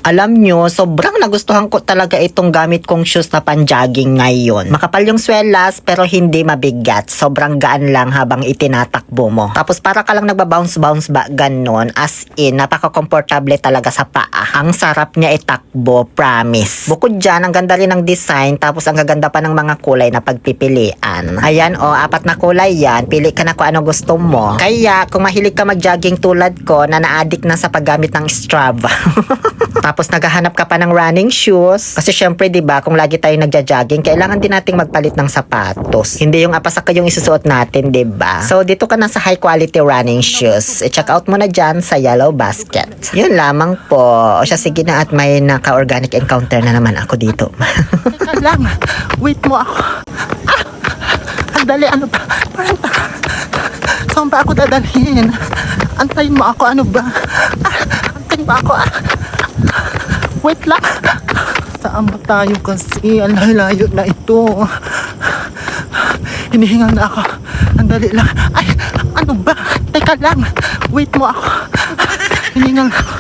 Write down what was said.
Alam nyo, sobrang nagustuhan ko talaga itong gamit kong shoes na pan-jogging ngayon. Makapal yung swelas pero hindi mabigat. Sobrang gaan lang habang itinatakbo mo. Tapos para ka lang nagbabounce-bounce ba ganon. As in, napaka-komportable talaga sa paa. Ang sarap niya itakbo, promise. Bukod dyan, ang ganda rin ng design. Tapos ang gaganda pa ng mga kulay na pagpipilian. Ayan o, 4 na kulay yan. Pili ka na kung ano gusto mo. Kaya, kung mahilig ka mag-jogging tulad ko na na-addict na sa paggamit ng Strava. Tapos naghahanap ka pa ng running shoes. Kasi syempre, 'di ba, kung lagi tayong nagja-jogging, kailangan din nating magpalit ng sapatos. Hindi yung apasaka yung isusuot natin, 'di ba? So dito ka na sa high quality running shoes. I-check out mo na diyan sa Yellow Basket. Yun lamang po. O siya, sige na, at may naka-organic encounter na naman ako dito. Teka lang, wait mo ako. Ang dali, ano ba? Parang, saan ba ako dadalhin? Antayin mo ako, ano ba? Antayin mo ako, wait lang. Saan ba tayo kasi? Ang layo na ito. Hinihingal na ako. Ang dali lang. Ay, ano ba? Teka lang. Wait mo ako. Hinihingal na ako.